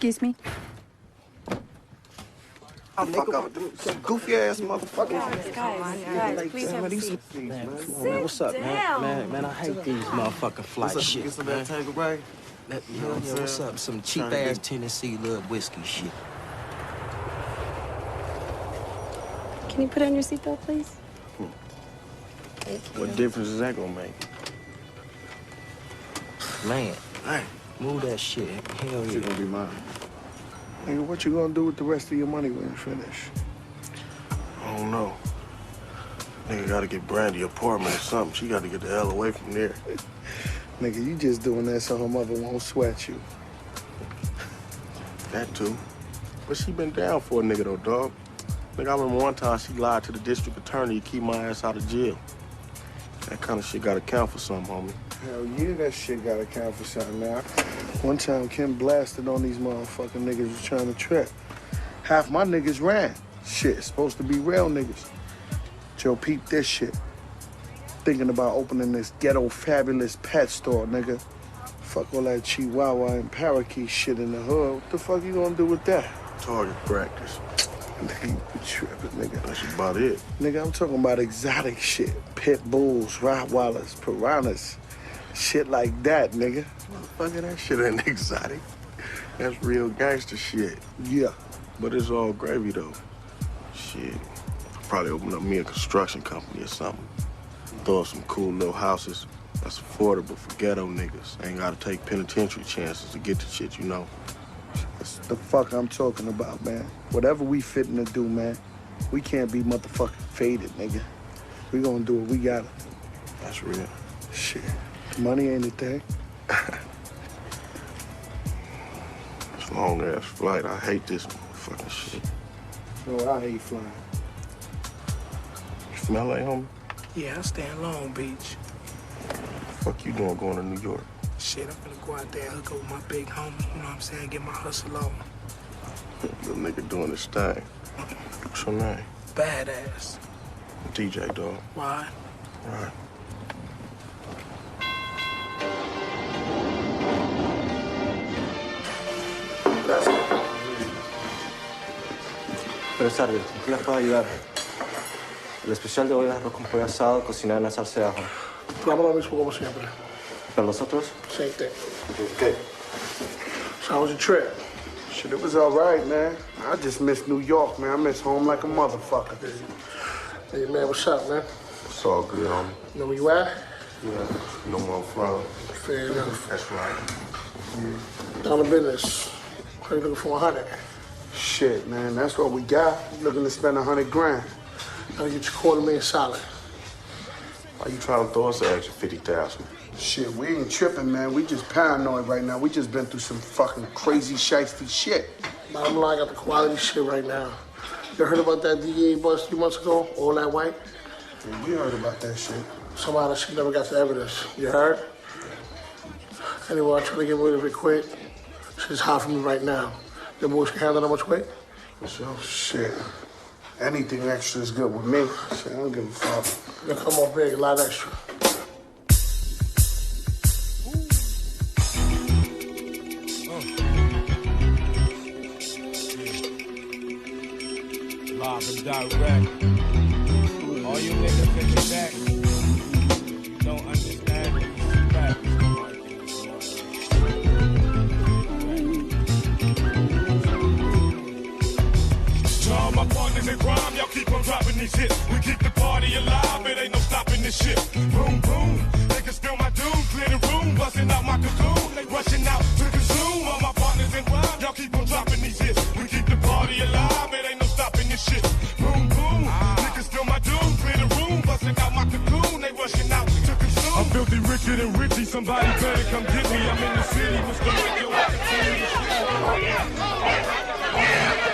Excuse me. I'll fuck up some goofy ass motherfuckers. Guys, please have a seat. Man, come on, man. What's up, man? I hate these motherfucking flight shit. Get some of that Tanqueray. Yeah, what's up? Some cheap ass Tennessee little whiskey shit. Can you put on your seatbelt, please? What difference is that gonna make? Man, Hey, move that shit. Hell it's yeah. gonna be mine. Nigga, what you gonna do with the rest of your money when you finish? I don't know. Nigga gotta get Brandy an apartment or something. She gotta get the hell away from there. Nigga, you just doing that so her mother won't sweat you. That too. But she been down for a nigga though, dog. Nigga, I remember one time she lied to the district attorney to keep my ass out of jail. That kind of shit gotta count for something, homie. Hell yeah, that shit gotta count for something now. One time Kim blasted on these motherfucking niggas was trying to trip. Half my niggas ran. Shit, it's supposed to be real niggas. Joe, peep this shit. Thinking about opening this ghetto fabulous pet store, nigga. Fuck all that chihuahua and parakeet shit in the hood. What the fuck you gonna do with that? Target practice. Nigga, you tripping, nigga. That's about it. Nigga, I'm talking about exotic shit. Pit bulls, Rottweilers, piranhas. Shit like that, nigga. Motherfucker, that shit ain't exotic. That's real gangster shit. Yeah. But it's all gravy, though. Shit. I'll probably open up me a construction company or something. Throw up some cool little houses that's affordable for ghetto niggas. Ain't gotta take penitentiary chances to get the shit, you know. That's the fuck I'm talking about, man. Whatever we fitting to do, man, we can't be motherfucking faded, nigga. We gonna do what we gotta. That's real. Shit. Money ain't a thing. It's a long-ass flight. I hate this motherfucking shit. No, I hate flying. You from LA, homie? Yeah, I stay in Long Beach. Fuck you doing going to New York? Shit, I'm gonna go out there and hook up with my big homie, you know what I'm saying, get my hustle on. Little nigga doing his thing. What's your name? Badass. DJ, dog. Why? Right. Buenas tardes, ¿qué les puedo ayudar? El especial de hoy es arroz con pollo asado cocinado en la salsa de ajo. Vamos lo mismo como siempre. ¿Para los otros? Same thing. Okay. So how was your trip? Shit, it was all right, man. I just miss New York, man. I miss home like a motherfucker. Hey, man, what's up, man? It's all good, homie. You know where you at? Yeah, no more from. Fair enough. That's right. Down to business. How you looking for 100? Shit, man, that's what we got. Looking to spend 100 grand. Gotta get your $250,000 solid. Why you trying to throw us an extra 50,000? Shit, we ain't tripping, man. We just paranoid right now. We just been through some fucking crazy shiesty shit. Bottom line, I got the quality shit right now. You heard about that DEA bust 3 months ago? All that white? Yeah, we heard about that shit. Somehow that shit never got to evidence. You heard? Anyway, I'm trying to get rid of it quick. Shit's hot for me right now. The boys can handle that much weight? For sure. Shit. Anything extra is good with me. Shit, I don't give a fuck. They'll come off big, a lot extra. Live and direct. All you niggas in the back, you don't understand these facts. To all my partners in crime, y'all keep on dropping these hits. We keep the party alive, it ain't no stopping this shit. Boom, boom, niggas spill my doom, clear the room, busting out my cocoon. They rushing out to consume. All my partners in crime, y'all keep on dropping these hits. We keep the party alive, it ain't no stopping this shit. Boom, boom, niggas spill my doom, clear the room, busting out my cocoon. They rushing out to consume. I'm filthy richer than Richie, somebody better come get me. I'm in the city, Mr. Rick, yo, I can tell you the shit.